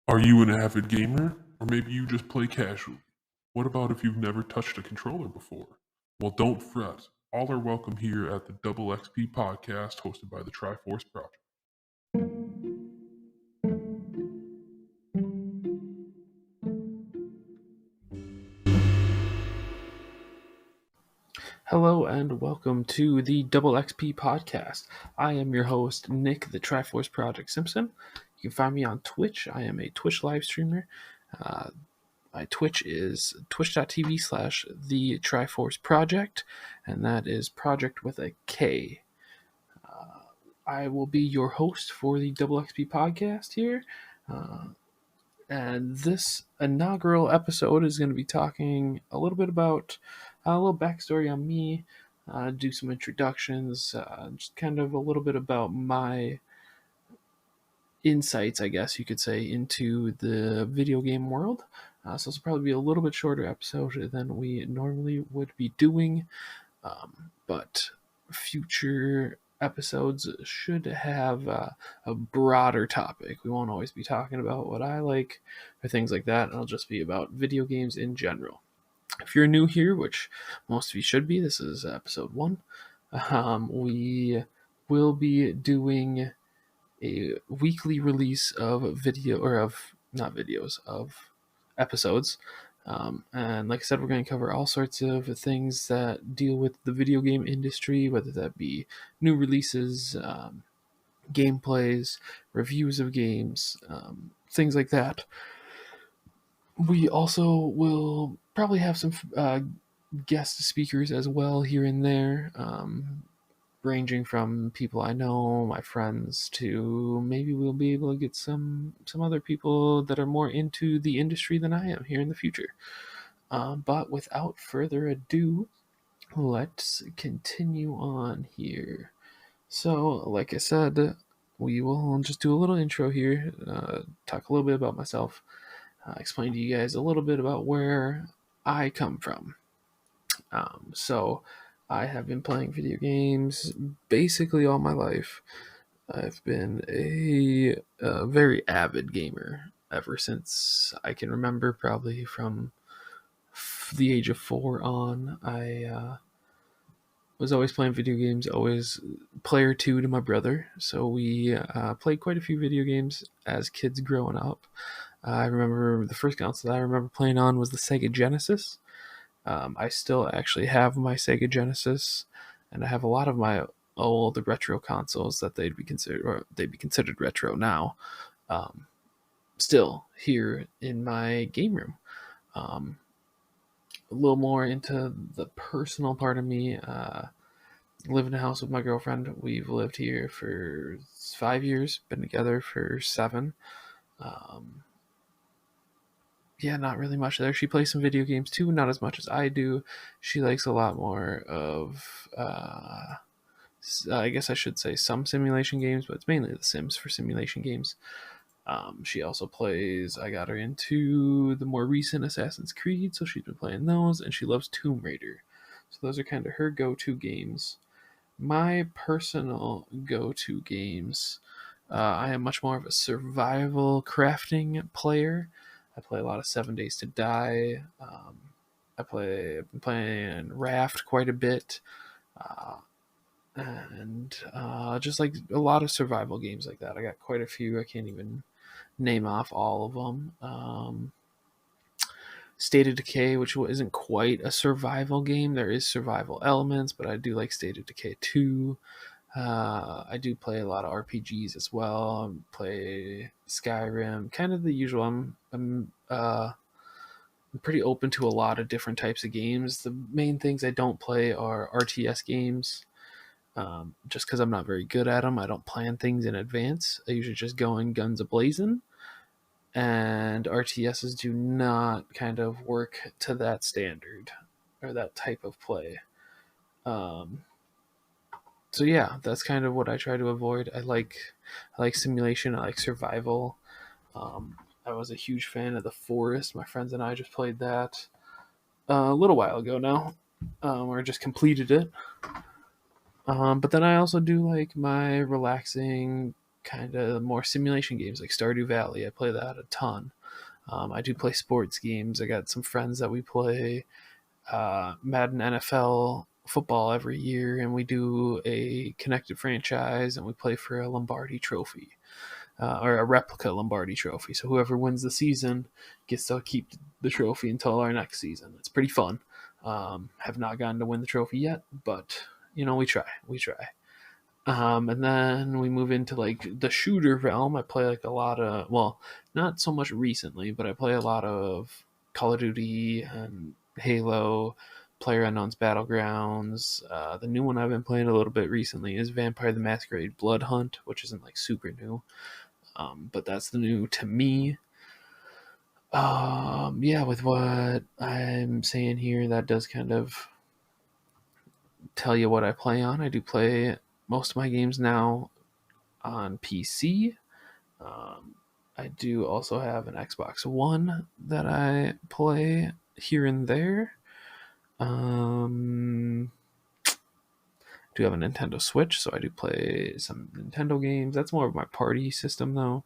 Are you an avid gamer? Or maybe you just play casually? What about if you've never touched a controller before? Well, don't fret. All are welcome here at the Double XP Podcast hosted by the Triforce Projekt. Hello and welcome to the Double XP Podcast. I am your host, Nick, the Triforce Projekt Simpson. You can find me on Twitch. I am a Twitch live streamer. My Twitch is twitch.tv/the Triforce Projekt, and that is project with a K. I will be your host for the Double XP Podcast here. And this inaugural episode is going to be talking a little bit about a little backstory on me, do some introductions, just kind of a little bit about my insights, I guess you could say, into the video game world. So this will probably be a little bit shorter episode than we normally would be doing, but future episodes should have a broader topic. We won't always be talking about what I like or things like that. It'll just be about video games in general. If you're new here, which most of you should be, this is episode 1. We will be doing a weekly release of episodes. And like I said, we're going to cover all sorts of things that deal with the video game industry, whether that be new releases, gameplays, reviews of games, things like that. We also will probably have some guest speakers as well here and there, ranging from people I know, my friends, to maybe we'll be able to get some other people that are more into the industry than I am here in the future. But without further ado, let's continue on here. So, like I said, we will just do a little intro here, talk a little bit about myself, explain to you guys a little bit about where I come from. So, I have been playing video games basically all my life. I've been a very avid gamer ever since I can remember, probably from the age of 4 on. I was always playing video games, always player 2 to my brother. So we played quite a few video games as kids growing up. I remember the first console that I remember playing on was the Sega Genesis. I still actually have my Sega Genesis, and I have a lot of my old retro consoles that they'd be considered retro now, still here in my game room. A little more into the personal part of me. Live in a house with my girlfriend. We've lived here for 5 years, been together for 7. Not really much there. She plays some video games too, not as much as I do. She likes a lot more of, I guess I should say some simulation games, but it's mainly The Sims for simulation games. She also plays, I got her into the more recent Assassin's Creed, so she's been playing those, and she loves Tomb Raider. So those are kind of her go-to games. My personal go-to games, I am much more of a survival crafting player. I play a lot of 7 Days to Die. I've been playing Raft quite a bit. And just like a lot of survival games like that. I got quite a few. I can't even name off all of them. State of Decay, which isn't quite a survival game. There is survival elements, but I do like State of Decay 2. I do play a lot of RPGs as well. Play Skyrim, kind of the usual. I'm pretty open to a lot of different types of games. The main things I don't play are RTS games, just because I'm not very good at them. I don't plan things in advance. I usually just go in guns a-blazing, and RTSs do not kind of work to that standard or that type of play. So yeah, that's kind of what I try to avoid. I like simulation. I like survival. I was a huge fan of The Forest. My friends and I just played that a little while ago now, or just completed it. But then I also do like my relaxing kind of more simulation games like Stardew Valley. I play that a ton. I do play sports games. I got some friends that we play Madden NFL football every year, and we do a connected franchise, and we play for a Lombardi trophy. Or a replica Lombardi trophy. So whoever wins the season gets to keep the trophy until our next season. It's pretty fun. Have not gotten to win the trophy yet, but we try. And then we move into like the shooter realm. I play like a lot of, well, not so much recently, but I play a lot of Call of Duty and Halo, PlayerUnknown's Battlegrounds. The new one I've been playing a little bit recently is Vampire the Masquerade Blood Hunt, which isn't like super new. But that's the new to me. Yeah, with what I'm saying here, that does kind of tell you what I play on. I do play most of my games now on PC. I do also have an Xbox One that I play here and there. Do have a Nintendo Switch, so I do play some Nintendo games. That's more of my party system, though.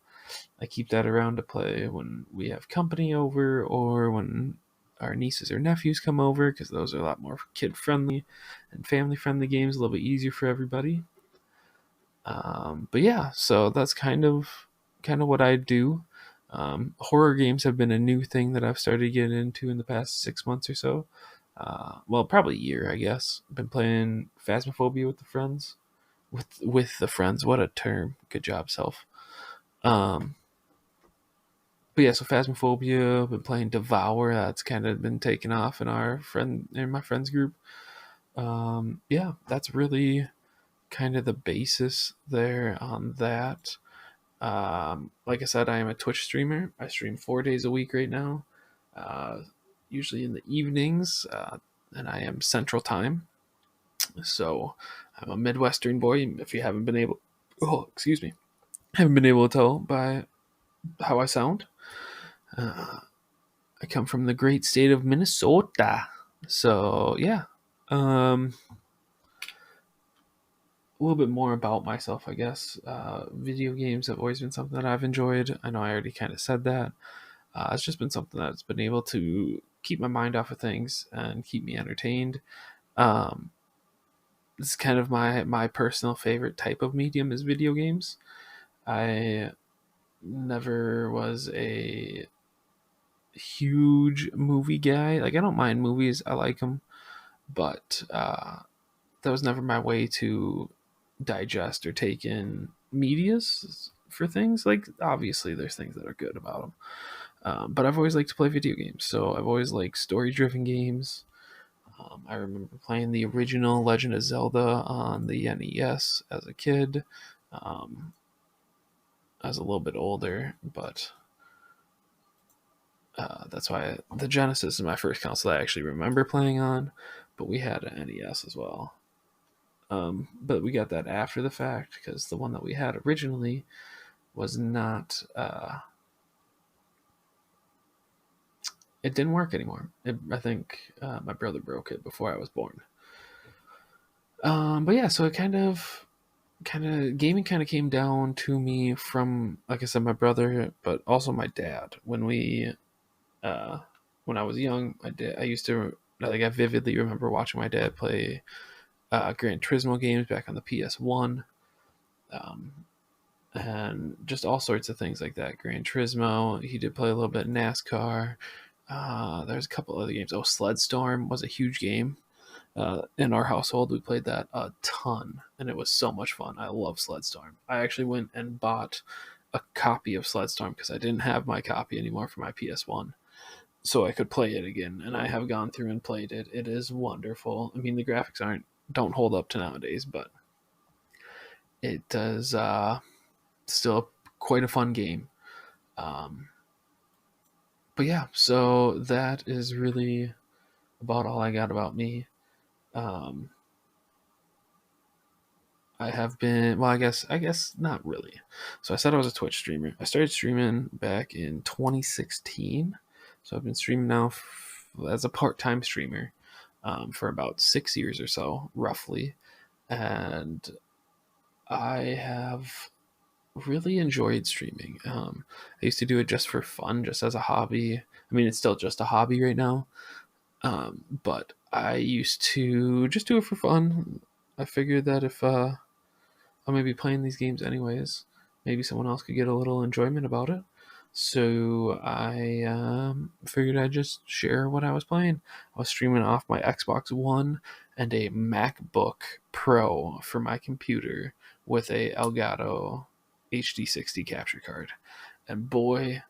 I keep that around to play when we have company over or when our nieces or nephews come over, because those are a lot more kid-friendly and family-friendly games, a little bit easier for everybody. But yeah, so that's kind of what I do. Horror games have been a new thing that I've started getting into in the past 6 months or so. Well, probably a year, I guess. I've been playing Phasmophobia with the friends. With the friends, what a term. Good job, self. But yeah, so Phasmophobia, been playing Devour. That's kind of been taken off in my friends group. Yeah, that's really kind of the basis there on that. Like I said, I am a Twitch streamer. I stream 4 days a week right now, usually in the evenings, and I am Central Time. So I'm a Midwestern boy. If you haven't been able, haven't been able to tell by how I sound. I come from the great state of Minnesota. So yeah, a little bit more about myself, I guess. Video games have always been something that I've enjoyed. I know I already kind of said that. It's just been something that's been able to keep my mind off of things and keep me entertained. This is kind of my personal favorite type of medium is video games. I never was a huge movie guy. Like, I don't mind movies. I like them. But that was never my way to digest or take in medias for things. Like, obviously there's things that are good about them, but I've always liked to play video games, so I've always liked story driven games. I remember playing the original Legend of Zelda on the NES as a kid. I was a little bit older, but that's why the Genesis is my first console I actually remember playing on, but we had an NES as well. But we got that after the fact because the one that we had originally was not. It didn't work anymore. I think my brother broke it before I was born. But yeah, so it kind of gaming kind of came down to me from, like I said, my brother, but also my dad. When I was young, I used to, like, I vividly remember watching my dad play Gran Turismo games back on the PS1, and just all sorts of things like that. Gran Turismo. He did play a little bit of NASCAR. There's a couple other games. Oh, Sled Storm was a huge game. In our household, we played that a ton, and it was so much fun. I love Sled Storm. I actually went and bought a copy of Sled Storm because I didn't have my copy anymore for my PS1, so I could play it again. And I have gone through and played it. It is wonderful. I mean, the graphics don't hold up to nowadays, but it does still quite a fun game. But yeah, so that is really about all I got about me. I have been, well, I guess not really. So I said I was a Twitch streamer. I started streaming back in 2016. So I've been streaming now as a part-time streamer for about 6 years or so, roughly. And I have really enjoyed streaming. I used to do it just for fun, just as a hobby. I mean, it's still just a hobby right now. But I used to just do it for fun. I figured that if I'm gonna be playing these games anyways, maybe someone else could get a little enjoyment about it. So I figured I'd just share what I was playing. I was streaming off my Xbox One and a MacBook Pro for my computer with a Elgato HD60 capture card. And boy,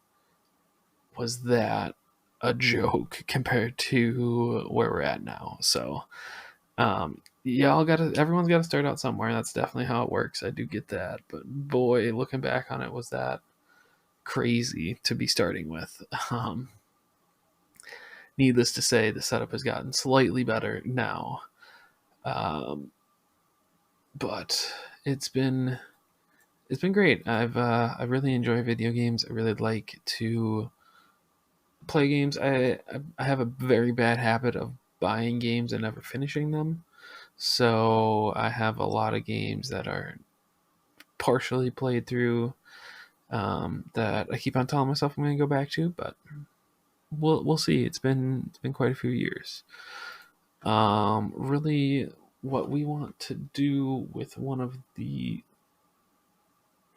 was that a joke compared to where we're at now. So, everyone's gotta start out somewhere. That's definitely how it works. I do get that, but boy, looking back on it, was that crazy to be starting with. Needless to say, the setup has gotten slightly better now, um, but it's been great. I really enjoy video games. I really like to play games. I have a very bad habit of buying games and never finishing them. So I have a lot of games that are partially played through, that I keep on telling myself I'm going to go back to, but we'll see. It's been quite a few years. Really, what we want to do with one of the,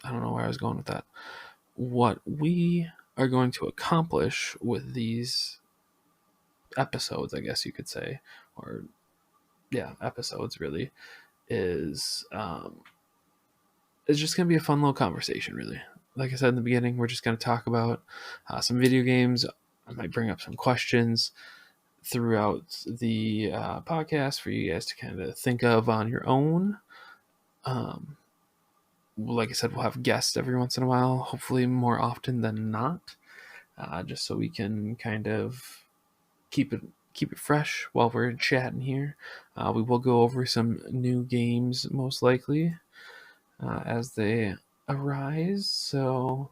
I don't know where I was going with that. What we are going to accomplish with these episodes, I guess you could say, or yeah, episodes really, is it's just gonna be a fun little conversation, really. Like I said in the beginning, we're just gonna talk about some video games. I might bring up some questions throughout the podcast for you guys to kind of think of on your own. Um, like I said, we'll have guests every once in a while, hopefully more often than not, just so we can kind of keep it keep it fresh while we're chatting here. We will go over some new games most likely as they arise. So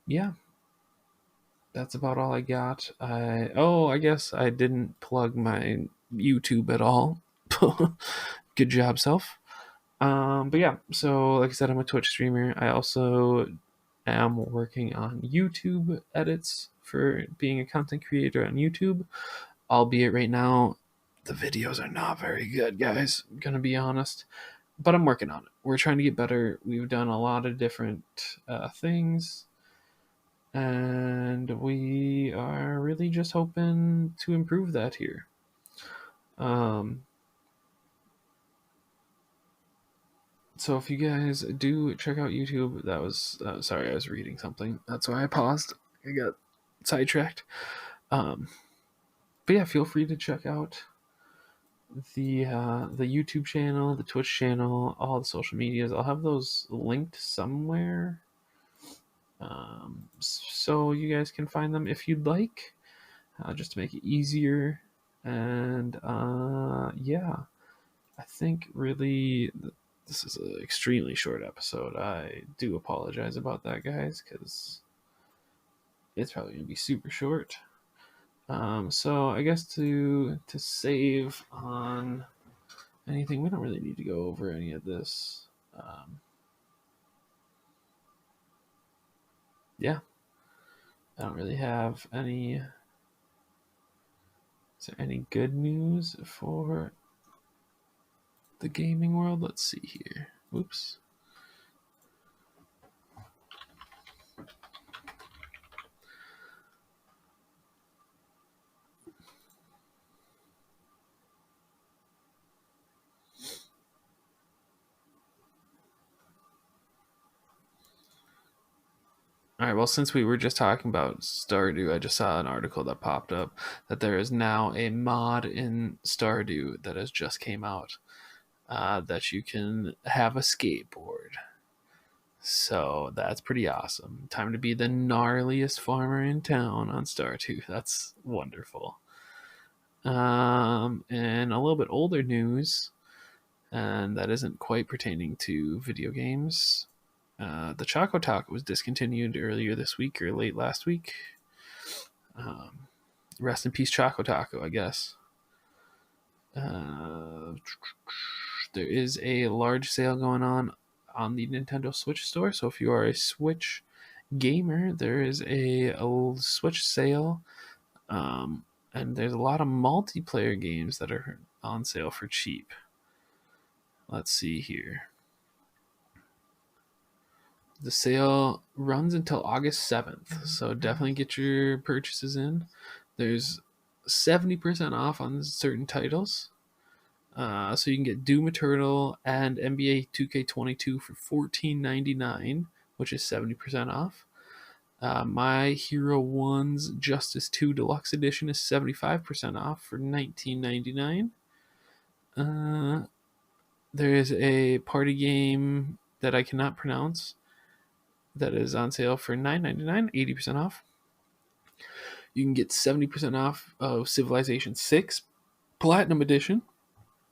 yeah, that's about all I got. I guess I didn't plug my YouTube at all. Good job, self. But yeah, so like I said, I'm a Twitch streamer. I also am working on YouTube edits for being a content creator on YouTube. Albeit right now, the videos are not very good, guys. I'm gonna be honest, but I'm working on it. We're trying to get better. We've done a lot of different things, and we are really just hoping to improve that here. Um, so if you guys do check out YouTube, that was sorry, I was reading something. That's why I paused. I got sidetracked. Um, but yeah, feel free to check out the YouTube channel, the Twitch channel, all the social medias. I'll have those linked somewhere, so you guys can find them if you'd like, just to make it easier. And yeah, I think really this is an extremely short episode. I do apologize about that, guys, because it's probably gonna be super short. So I guess to save on anything, we don't really need to go over any of this. Yeah, I don't really have any. Is there any good news for the gaming world? Let's see here. Oops. All right, well, since we were just talking about Stardew, I just saw an article that popped up that there is now a mod in Stardew that has just came out, that you can have a skateboard. So that's pretty awesome. Time to be the gnarliest farmer in town on Stardew. That's wonderful. And a little bit older news, and that isn't quite pertaining to video games. The Choco Taco was discontinued earlier this week or late last week. Rest in peace, Choco Taco, I guess. There is a large sale going on. on the Nintendo Switch store. So if you are a Switch gamer, there is a Switch sale, and there's a lot of multiplayer games that are on sale for cheap. Let's see here. The sale runs until August 7th, so definitely get your purchases in. There's 70% off on certain titles. So you can get Doom Eternal and NBA 2K22 for $14.99, which is 70% off. My Hero 1's Justice 2 Deluxe Edition is 75% off for $19.99. There is a party game that I cannot pronounce that is on sale for $9.99, 80% off. You can get 70% off of Civilization 6 Platinum Edition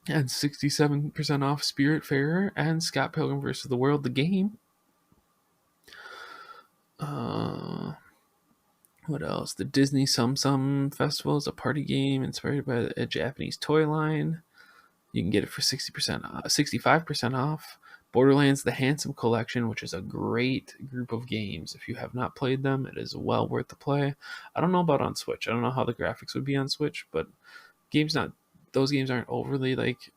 and 67% off Spiritfarer and Scott Pilgrim vs. the World, the game. What else? The Disney Simpson Festival is a party game inspired by a Japanese toy line. You can get it for 65% off. Borderlands The Handsome Collection, which is a great group of games. If you have not played them, it is well worth the play. I don't know about on Switch. I don't know how the graphics would be on Switch, but those games aren't overly like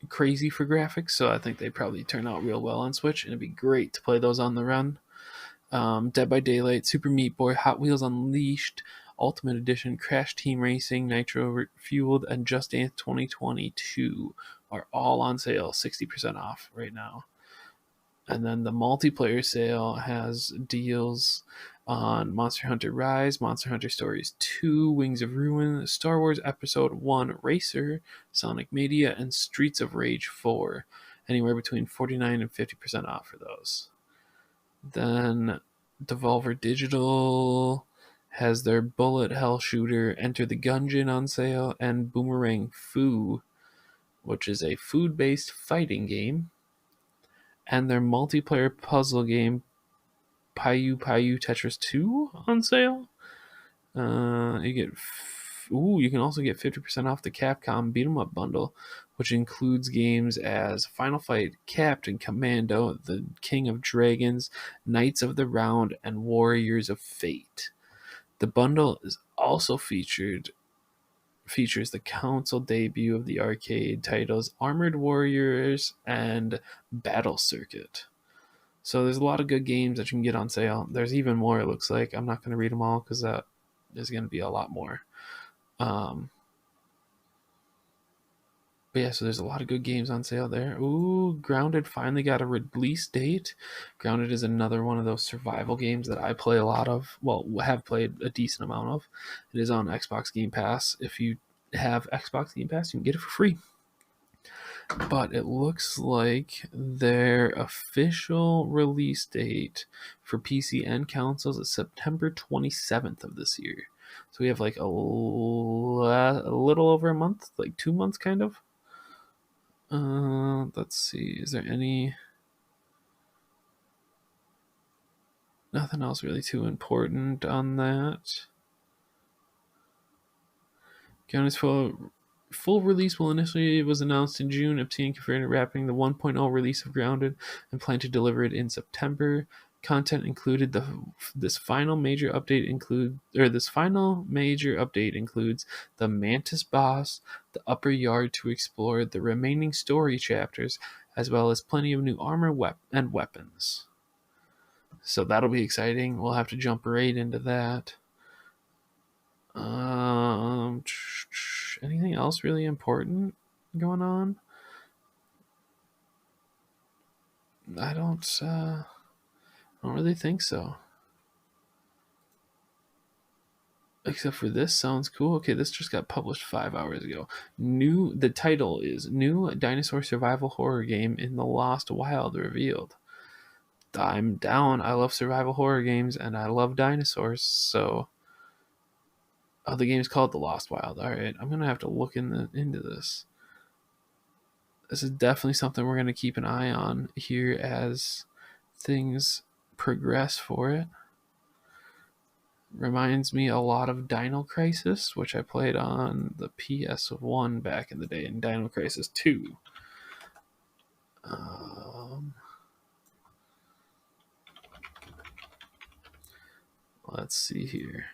crazy for graphics, so I think they probably turn out real well on Switch, and it'd be great to play those on the run. Dead by Daylight, Super Meat Boy, Hot Wheels Unleashed, Ultimate Edition, Crash Team Racing, Nitro Fueled, and Just Dance 2022 are all on sale, 60% off right now. And then the multiplayer sale has deals on Monster Hunter Rise, Monster Hunter Stories 2, Wings of Ruin, Star Wars Episode 1 Racer, Sonic Mania, and Streets of Rage 4. Anywhere between 49 and 50% off for those. Then Devolver Digital has their Bullet Hell Shooter, Enter the Gungeon on sale, and Boomerang Fu, which is a food-based fighting game, and their multiplayer puzzle game Payu Tetris 2 on sale. You can also get 50% off the Capcom Beat 'em Up bundle, which includes games as Final Fight, Captain Commando, The King of Dragons, Knights of the Round, and Warriors of Fate. The bundle is also features the console debut of the arcade titles Armored Warriors and Battle Circuit. So there's a lot of good games that you can get on sale. There's even more, it looks like. I'm not going to read them all because there's going to be a lot more. But yeah, so there's a lot of good games on sale there. Ooh, Grounded finally got a release date. Grounded is another one of those survival games that I play a lot of. Well, have played a decent amount of. It is on Xbox Game Pass. If you have Xbox Game Pass, you can get it for free. But it looks like their official release date for PC and consoles is September 27th of this year. So we have like a little over a month, like 2 months kind of. Let's see. Is there nothing else really too important on that? County's full release was announced in June. Obsidian confirmed wrapping the 1.0 release of Grounded and plan to deliver it in September. Content included this final major update includes the Mantis boss, the upper yard to explore, the remaining story chapters, as well as plenty of new armor and weapons. So that'll be exciting. We'll have to jump right into that. Anything else really important going on? I don't really think so. Except for this sounds cool. Okay, this just got published 5 hours ago. The title is New Dinosaur Survival Horror Game in the Lost Wild revealed. I'm down. I love survival horror games and I love dinosaurs, so the game's called The Lost Wild. Alright, I'm gonna have to look into this. This is definitely something we're gonna keep an eye on here as things progress for it. Reminds me a lot of Dino Crisis, which I played on the PS1 back in the day, and Dino Crisis 2. Let's see here.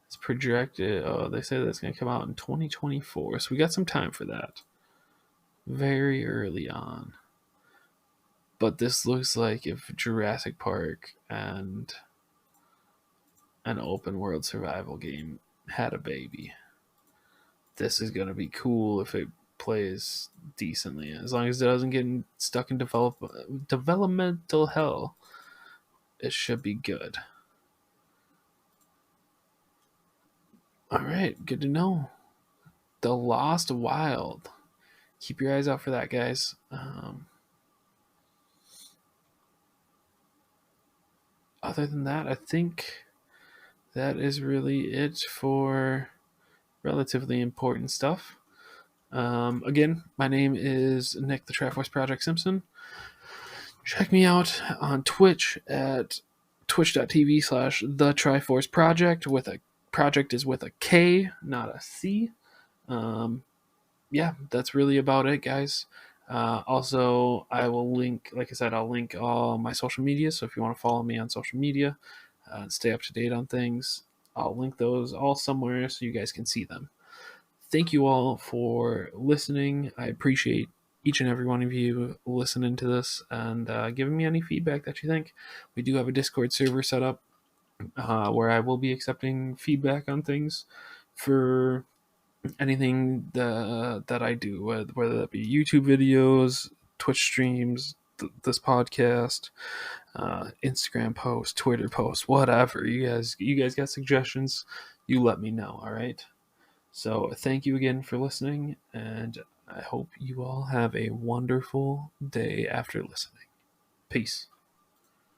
It's projected. Oh, they say that's going to come out in 2024. So we got some time for that. Very early on. But this looks like if Jurassic Park and an open world survival game had a baby, this is going to be cool if it plays decently. As long as it doesn't get stuck in developmental hell, it should be good. All right, good to know. The Lost Wild. Keep your eyes out for that, guys. Other than that, I think that is really it for relatively important stuff. Again, my name is Nick, the Triforce Projekt Simpson. Check me out on Twitch at twitch.tv/the Triforce Projekt. With a project is with a K, not a C. Yeah, that's really about it, guys. Also, I will link, like I said, I'll link all my social media. So if you want to follow me on social media and stay up to date on things, I'll link those all somewhere so you guys can see them. Thank you all for listening. I appreciate each and every one of you listening to this and giving me any feedback that you think. We do have a Discord server set up where I will be accepting feedback on things for anything that I do, whether that be YouTube videos, Twitch streams, this podcast, Instagram posts, Twitter posts, whatever. You guys got suggestions, you let me know, all right? So thank you again for listening, and I hope you all have a wonderful day after listening. Peace.